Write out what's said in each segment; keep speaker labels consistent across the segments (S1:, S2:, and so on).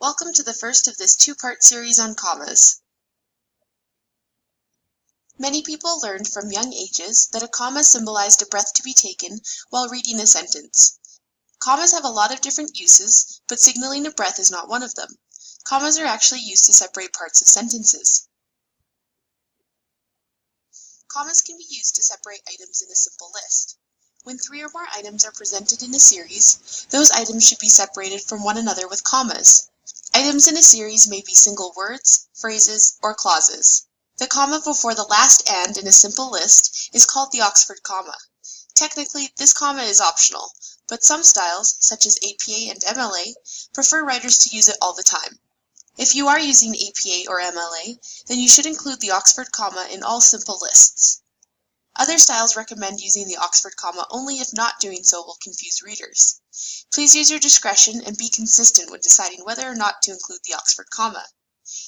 S1: Welcome to the first of this two-part series on commas. Many people learned from young ages that a comma symbolized a breath to be taken while reading a sentence. Commas have a lot of different uses, but signaling a breath is not one of them. Commas are actually used to separate parts of sentences. Commas can be used to separate items in a simple list. When three or more items are presented in a series, those items should be separated from one another with commas. Items in a series may be single words, phrases, or clauses. The comma before the last "and" in a simple list is called the Oxford comma. Technically, this comma is optional, but some styles, such as APA and MLA, prefer writers to use it all the time. If you are using APA or MLA, then you should include the Oxford comma in all simple lists. Other styles recommend using the Oxford comma only if not doing so will confuse readers. Please use your discretion and be consistent when deciding whether or not to include the Oxford comma.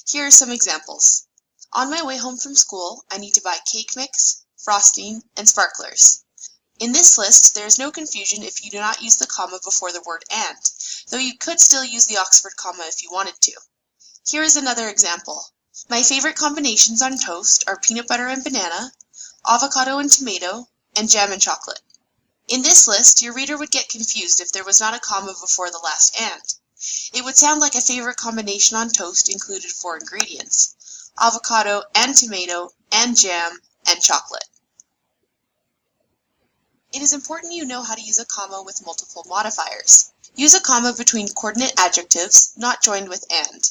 S1: Here are some examples. On my way home from school, I need to buy cake mix, frosting, and sparklers. In this list, there is no confusion if you do not use the comma before the word "and", though you could still use the Oxford comma if you wanted to. Here is another example. My favorite combinations on toast are peanut butter and banana, avocado and tomato, and jam and chocolate. In this list, your reader would get confused if there was not a comma before the last "and". It would sound like a favorite combination on toast included 4 ingredients: avocado and tomato and jam and chocolate. It is important you know how to use a comma with multiple modifiers. Use a comma between coordinate adjectives, not joined with "and".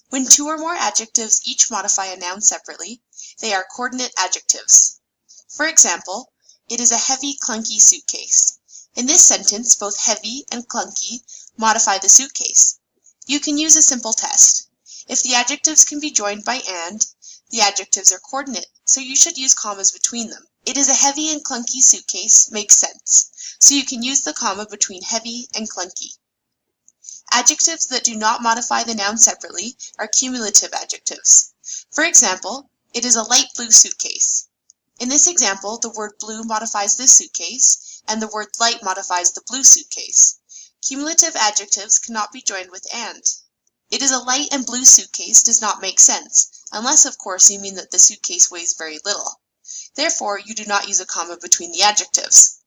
S1: When 2 or more adjectives each modify a noun separately, they are coordinate adjectives. For example, it is a heavy, clunky suitcase. In this sentence, both heavy and clunky modify the suitcase. You can use a simple test. If the adjectives can be joined by "and", the adjectives are coordinate, so you should use commas between them. It is a heavy and clunky suitcase makes sense, so you can use the comma between heavy and clunky. Adjectives that do not modify the noun separately are cumulative adjectives. For example, it is a light blue suitcase. In this example, the word blue modifies this suitcase, and the word light modifies the blue suitcase. Cumulative adjectives cannot be joined with "and". It is a light and blue suitcase does not make sense, unless of course you mean that the suitcase weighs very little. Therefore, you do not use a comma between the adjectives.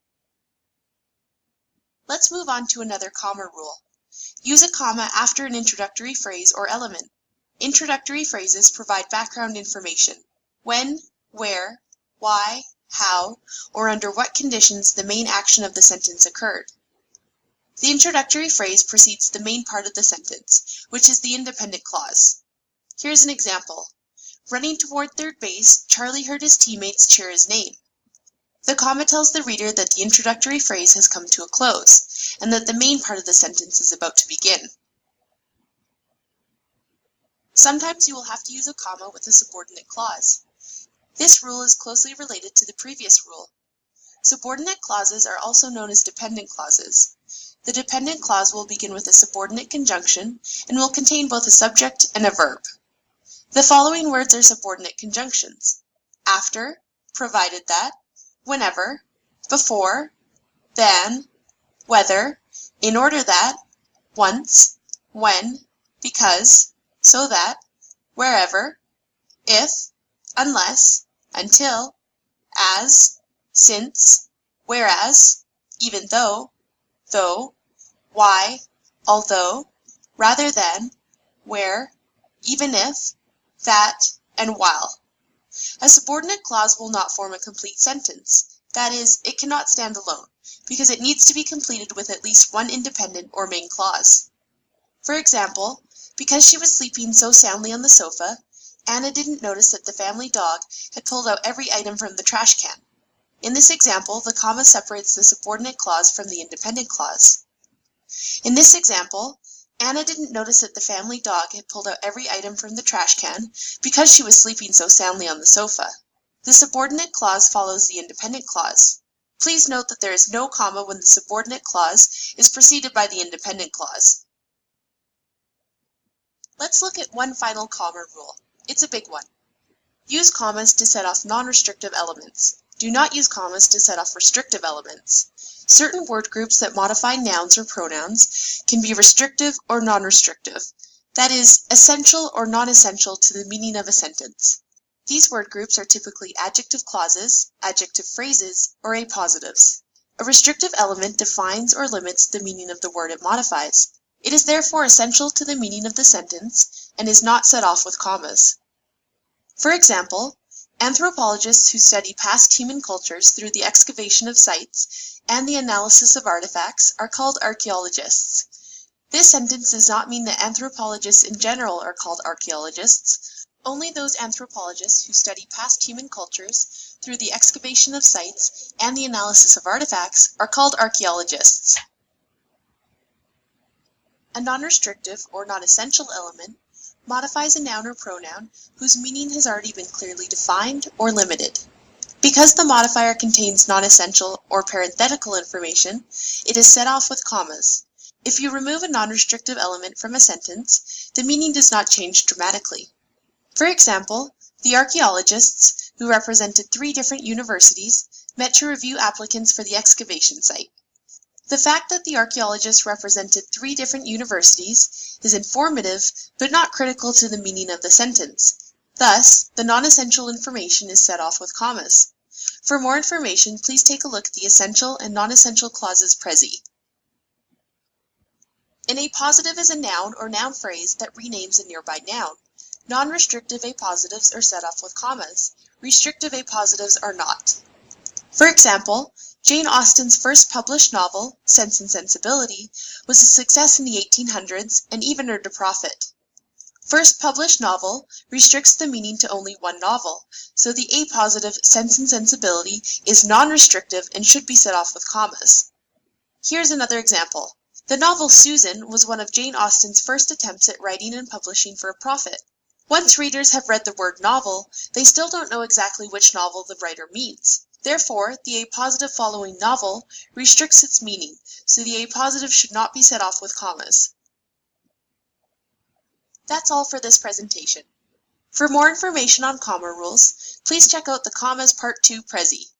S1: Let's move on to another comma rule. Use a comma after an introductory phrase or element. Introductory phrases provide background information: when, where, why, how, or under what conditions the main action of the sentence occurred. The introductory phrase precedes the main part of the sentence, which is the independent clause. Here's an example. Running toward third base, Charlie heard his teammates cheer his name. The comma tells the reader that the introductory phrase has come to a close, and that the main part of the sentence is about to begin. Sometimes you will have to use a comma with a subordinate clause. This rule is closely related to the previous rule. Subordinate clauses are also known as dependent clauses. The dependent clause will begin with a subordinate conjunction and will contain both a subject and a verb. The following words are subordinate conjunctions: after, provided that, whenever, before, than, whether, in order that, once, when, because, so that, wherever, if, unless, until, as, since, whereas, even though, why, although, rather than, where, even if, that, and while. A subordinate clause will not form a complete sentence. That is, it cannot stand alone, because it needs to be completed with at least one independent or main clause. For example, because she was sleeping so soundly on the sofa, Anna didn't notice that the family dog had pulled out every item from the trash can. In this example, the comma separates the subordinate clause from the independent clause. In this example, Anna didn't notice that the family dog had pulled out every item from the trash can because she was sleeping so soundly on the sofa. The subordinate clause follows the independent clause. Please note that there is no comma when the subordinate clause is preceded by the independent clause. Let's look at one final comma rule. It's a big one. Use commas to set off non-restrictive elements. Do not use commas to set off restrictive elements. Certain word groups that modify nouns or pronouns can be restrictive or non-restrictive. that is, essential or non-essential to the meaning of a sentence. These word groups are typically adjective clauses, adjective phrases, or appositives. A restrictive element defines or limits the meaning of the word it modifies. It is therefore essential to the meaning of the sentence and is not set off with commas. For example, anthropologists who study past human cultures through the excavation of sites and the analysis of artifacts are called archaeologists. This sentence does not mean that anthropologists in general are called archaeologists. Only those anthropologists who study past human cultures through the excavation of sites and the analysis of artifacts are called archaeologists. A non-restrictive or non-essential element modifies a noun or pronoun whose meaning has already been clearly defined or limited. Because the modifier contains non-essential or parenthetical information, it is set off with commas. If you remove a non-restrictive element from a sentence, the meaning does not change dramatically. For example, the archaeologists, who represented 3 different universities, met to review applicants for the excavation site. The fact that the archaeologists represented 3 different universities is informative, but not critical to the meaning of the sentence. Thus, the non-essential information is set off with commas. For more information, please take a look at the essential and non-essential clauses prezi. An appositive is a noun or noun phrase that renames a nearby noun. Non-restrictive appositives are set off with commas. Restrictive appositives are not. For example, Jane Austen's first published novel, Sense and Sensibility, was a success in the 1800s and even earned a profit. First published novel restricts the meaning to only one novel, so the appositive Sense and Sensibility is non-restrictive and should be set off with commas. Here's another example. The novel Susan was one of Jane Austen's first attempts at writing and publishing for a profit. Once readers have read the word novel, they still don't know exactly which novel the writer means. Therefore, the appositive following novel restricts its meaning, so the appositive should not be set off with commas. That's all for this presentation. For more information on comma rules, please check out the Commas Part 2 Prezi.